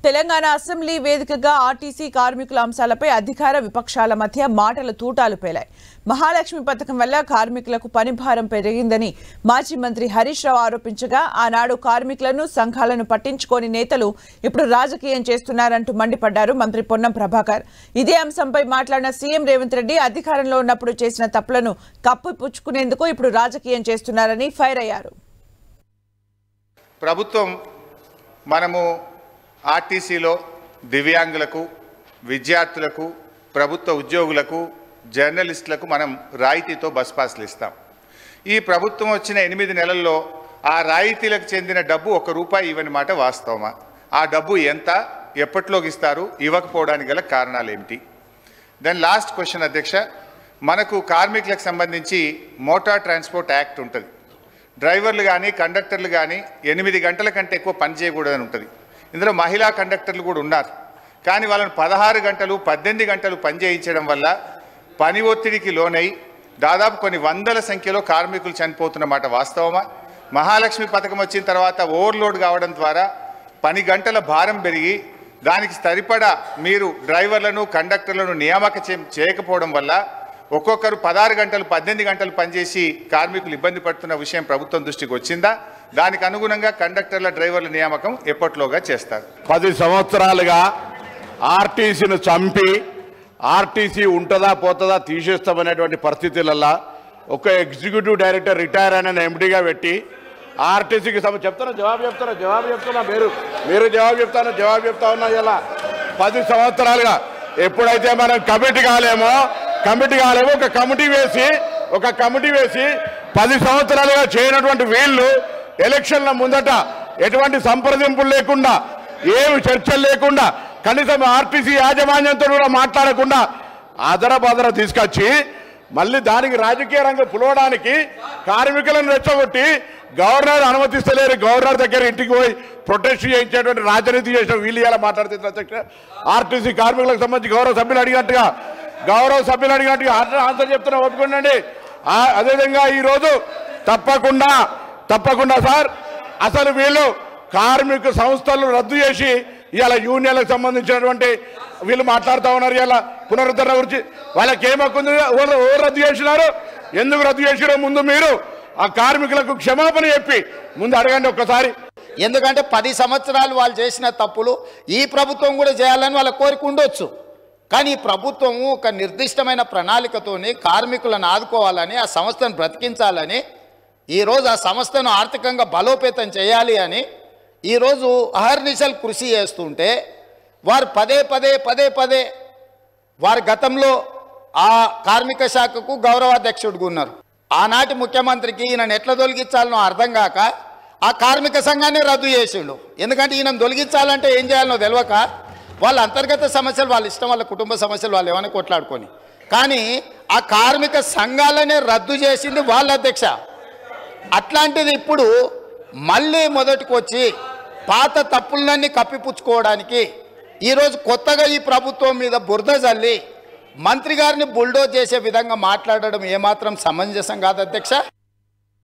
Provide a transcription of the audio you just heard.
Telangana assembly వేదికగా RTC కార్మికుల అంశాలపై అధికార విపక్షాల మధ్య మాటల తూటాలు పేలాయి. మహాలక్ష్మి పథకం వల్ల కార్మికులకు పనిభారం పెరిగిందని మాజీ మంత్రి హరీష్ రావు ఆరోపించగా, ఆనాడు కార్మికులను సంఘాలను పట్టించుకోని నేతలు ఇప్పుడు రాజకీయం చేస్తున్నారంటూ మండిపడ్డారు మంత్రి పొన్నం ప్రభాకర్. ఇదే అంశంపై మాట్లాడిన సీఎం రేవంత్ రెడ్డి అధికారంలో ఉన్నప్పుడు చేసిన తప్పులను కప్పిపుచ్చుకునేందుకు ఇప్పుడు రాజకీయం చేస్తున్నారని ఫైర్ అయ్యారు. ప్రభుత్వం మనము ఆర్టీసీలో దివ్యాంగులకు, విద్యార్థులకు, ప్రభుత్వ ఉద్యోగులకు, జర్నలిస్టులకు మనం రాయితీతో బస్ పాస్లు ఇస్తాం. ఈ ప్రభుత్వం వచ్చిన 8 నెలల్లో ఆ రాయితీలకు చెందిన డబ్బు ₹1 ఇవ్వని మాట వాస్తవమా? ఆ డబ్బు ఎంత, ఎప్పటిలోకి ఇస్తారు, ఇవ్వకపోవడానికి గల కారణాలు ఏమిటి? దెన్ లాస్ట్ క్వశ్చన్ అధ్యక్ష, మనకు కార్మికులకు సంబంధించి మోటార్ ట్రాన్స్పోర్ట్ యాక్ట్ ఉంటుంది. డ్రైవర్లు కానీ కండక్టర్లు కానీ 8 గంటల కంటే ఎక్కువ పని చేయకూడదని ఉంటుంది. ఇందులో మహిళా కండక్టర్లు కూడా ఉన్నారు. కానీ వాళ్ళని 16 గంటలు 18 గంటలు పని చేయించడం వల్ల పని ఒత్తిడికి లోనై దాదాపు కొన్ని వందల సంఖ్యలో కార్మికులు చనిపోతున్నమాట వాస్తవమా? మహాలక్ష్మి పథకం వచ్చిన తర్వాత ఓవర్లోడ్ కావడం ద్వారా పని గంటల భారం పెరిగి దానికి సరిపడా మీరు డ్రైవర్లను కండక్టర్లను నియామక చేయకపోవడం వల్ల ఒక్కొక్కరు 16 గంటలు 18 గంటలు పనిచేసి కార్మికులు ఇబ్బంది పడుతున్న విషయం ప్రభుత్వం దృష్టికి వచ్చిందా? దానికి అనుగుణంగా కండక్టర్ల, డ్రైవర్ల నియామకం ఎప్పటిలోగా చేస్తారు. 10 సంవత్సరాలుగా ఆర్టీసీని చంపి ఆర్టీసీ ఉంటుందా పోతుందా తీసేస్తామనేటువంటి పరిస్థితులలో ఒక ఎగ్జిక్యూటివ్ డైరెక్టర్ రిటైర్ అయిన ఎండీగా పెట్టి ఆర్టీసీకి జవాబు చెప్తున్నా మీరు జవాబు చెప్తా ఉన్నా. ఇలా 10 సంవత్సరాలుగా ఎప్పుడైతే మనం కమిటీ కాలేమో ఒక కమిటీ వేసి 10 సంవత్సరాలుగా చేయనటువంటి వీళ్ళు ఎలక్షన్ల ముందట ఎటువంటి సంప్రదింపులు లేకుండా, ఏమి చర్చలు లేకుండా, కనీసం ఆర్టీసీ యాజమాన్యంతో కూడా మాట్లాడకుండా అదరబదర తీసుకొచ్చి మళ్ళీ దానికి రాజకీయ రంగం పులవడానికి కార్మికులను రెచ్చగొట్టి గవర్నర్ అనుమతిస్తలేరు, గవర్నర్ దగ్గర ఇంటికి పోయి ప్రొటెస్ట్ చేయించేటువంటి రాజనీతి చేసిన వీళ్ళు ఇలా మాట్లాడుతుంది అధ్యక్ష. ఆర్టీసీ కార్మికులకు సంబంధించి గౌరవ సభ్యులు అడిగినట్టుగా ఆన్సర్ చెప్తున్నా, ఒప్పుకోండి. అదేవిధంగా ఈరోజు తప్పకుండా సార్, అసలు వీళ్ళు కార్మిక సంస్థలు రద్దు చేసి ఇవాళ యూనియన్లకు సంబంధించినటువంటి వీళ్ళు మాట్లాడుతూ ఉన్నారు. ఇలా పునరుద్ధరణ గురించి వాళ్ళకి ఏమక్కుంది? ఎవరు రద్దు చేసినారు, ఎందుకు రద్దు చేసినారో ముందు మీరు ఆ కార్మికులకు క్షమాపణ చెప్పి ముందు అడగండి ఒక్కసారి. ఎందుకంటే 10 సంవత్సరాలు వాళ్ళు చేసిన తప్పులు ఈ ప్రభుత్వం కూడా చేయాలని వాళ్ళ కోరిక ఉండొచ్చు. కానీ ఈ ప్రభుత్వం ఒక నిర్దిష్టమైన ప్రణాళికతోని కార్మికులను ఆదుకోవాలని, ఆ సంస్థను బ్రతికించాలని, ఈరోజు ఆ సంస్థను ఆర్థికంగా బలోపేతం చేయాలి అని ఈరోజు అహర్నిశలు కృషి చేస్తుంటే వారు పదే వారి గతంలో ఆ కార్మిక శాఖకు గౌరవాధ్యక్షుడిగా ఉన్నారు. ఆనాటి ముఖ్యమంత్రికి ఈయనను ఎట్లా తొలగించాలనో అర్థం కాక ఆ కార్మిక సంఘాన్ని రద్దు చేసిండు. ఎందుకంటే ఈయనను తొలగించాలంటే ఏం చేయాలనో తెలియక వాళ్ళ అంతర్గత సమస్యలు, వాళ్ళ ఇష్టం, వాళ్ళ కుటుంబ సమస్యలు వాళ్ళు ఏమైనా కొట్లాడుకొని, కానీ ఆ కార్మిక సంఘాలనే రద్దు చేసింది వాళ్ళ అధ్యక్ష. అట్లాంటిది ఇప్పుడు మళ్ళీ మొదటికి వచ్చి పాత తప్పులన్నీ కప్పిపుచ్చుకోవడానికి ఈరోజు కొత్తగా ఈ ప్రభుత్వం మీద బురద జల్లి మంత్రి గారిని బుల్డోజ్ చేసే విధంగా మాట్లాడడం ఏమాత్రం సమంజసం కాదు అధ్యక్ష.